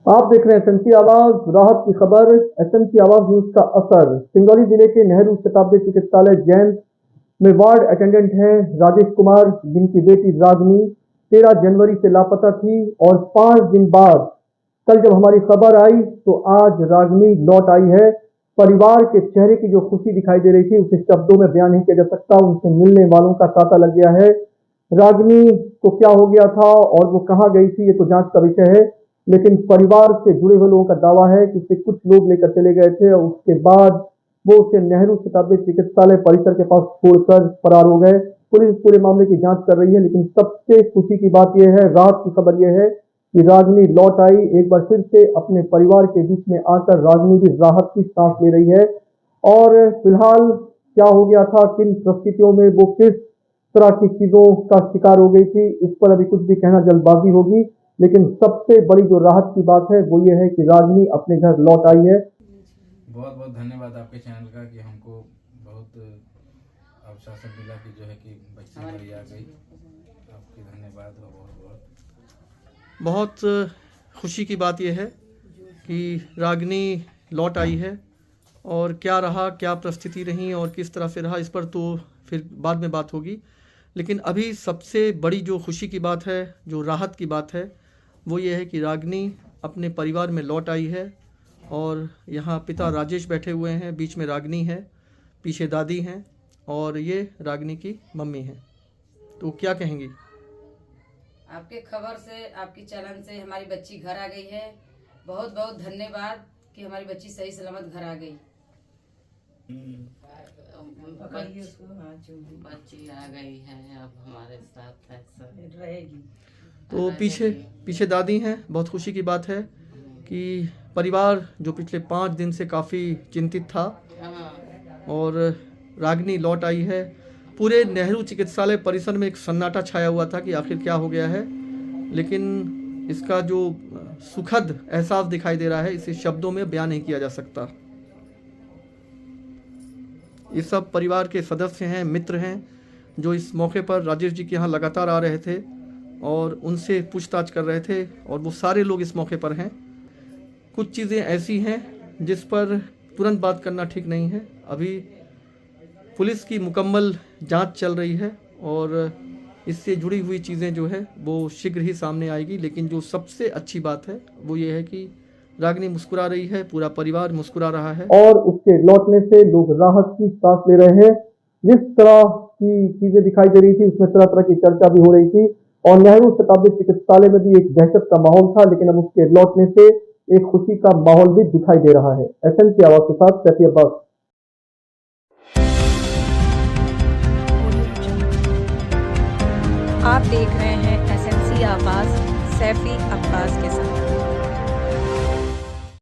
आप देख रहे हैं एसएमसी आवाज। राहत की खबर। एसएमसी आवाज न्यूज का असर। सिंगरौली जिले के नेहरू शताब्दी चिकित्सालय जैन में वार्ड अटेंडेंट हैं राजेश कुमार, जिनकी बेटी रागनी 13 जनवरी से लापता थी और 5 दिन बाद कल जब हमारी खबर आई तो आज रागनी लौट आई है। परिवार के चेहरे की जो खुशी दिखाई दे रही थी उसे शब्दों में बयान नहीं किया जा सकता। उनसे मिलने वालों का तांता लग गया है। रागनी को क्या हो गया था और वो कहाँ गई थी, ये तो जांच का विषय है, लेकिन परिवार से जुड़े हुए लोगों का दावा है कि उसे कुछ लोग लेकर चले गए थे और उसके बाद वो उसे नेहरू शताब्दी चिकित्सालय परिसर के पास छोड़कर फरार हो गए। पुलिस पूरे मामले की जांच कर रही है, लेकिन सबसे खुशी की बात यह है, राहत की खबर यह है कि रागनी लौट आई। एक बार फिर से अपने परिवार के बीच में आकर रागनी भी राहत की सांस ले रही है। और फिलहाल क्या हो गया था, किन परिस्थितियों में वो किस तरह की चीजों का शिकार हो गई थी, इस पर अभी कुछ भी कहना जल्दबाजी होगी, लेकिन सबसे बड़ी जो राहत की बात है वो ये है कि रागनी अपने घर लौट आई है। बहुत बहुत धन्यवाद आपके चैनल का कि हमको बहुत अवसर मिला कि जो है कि बच्ची हमारी आ गई। आपकी धन्यवाद हो बहुत। बहुत खुशी की बात यह है कि रागनी लौट आई है और क्या रहा, क्या परिस्थिति रही और किस तरह से रहा, इस पर तो फिर बाद में बात होगी। लेकिन अभी सबसे बड़ी जो खुशी की बात है, जो राहत की बात है, वो ये है कि रागनी अपने परिवार में लौट आई है। और यहाँ पिता राजेश बैठे हुए हैं, बीच में रागनी है, पीछे दादी हैं और ये रागनी की मम्मी हैं। तो क्या कहेंगी? आपके खबर से, आपकी चैनल से हमारी बच्ची घर आ गई है। बहुत बहुत धन्यवाद कि हमारी बच्ची सही सलामत घर आ गई। बच्ची आ गई है, अब हमारे साथ ऐसा रहेगी। तो पीछे दादी हैं। बहुत खुशी की बात है कि परिवार जो पिछले 5 दिन से काफ़ी चिंतित था और रागनी लौट आई है। पूरे नेहरू चिकित्सालय परिसर में एक सन्नाटा छाया हुआ था कि आखिर क्या हो गया है, लेकिन इसका जो सुखद एहसास दिखाई दे रहा है इसे शब्दों में बयान नहीं किया जा सकता। ये सब परिवार के सदस्य हैं, मित्र हैं, जो इस मौके पर राजेश जी के यहाँ लगातार आ रहे थे और उनसे पूछताछ कर रहे थे और वो सारे लोग इस मौके पर हैं। कुछ चीज़ें ऐसी हैं जिस पर तुरंत बात करना ठीक नहीं है। अभी पुलिस की मुकम्मल जांच चल रही है और इससे जुड़ी हुई चीज़ें जो है वो शीघ्र ही सामने आएगी। लेकिन जो सबसे अच्छी बात है वो ये है कि रागनी मुस्कुरा रही है, पूरा परिवार मुस्कुरा रहा है और उसके लौटने से लोग राहत की सांस ले रहे हैं। जिस तरह की चीजें दिखाई दे रही थी उसमें तरह तरह की चर्चा भी हो रही थी और नेहरू शताब्दी चिकित्सालय में भी एक दहशत का माहौल था, लेकिन अब उसके लौटने से एक खुशी का माहौल भी दिखाई दे रहा है। एसएमसी आवाज के साथ सैफी अब्बास। आप देख रहे हैं एसएमसी आवाज, सैफी अब्बास के साथ।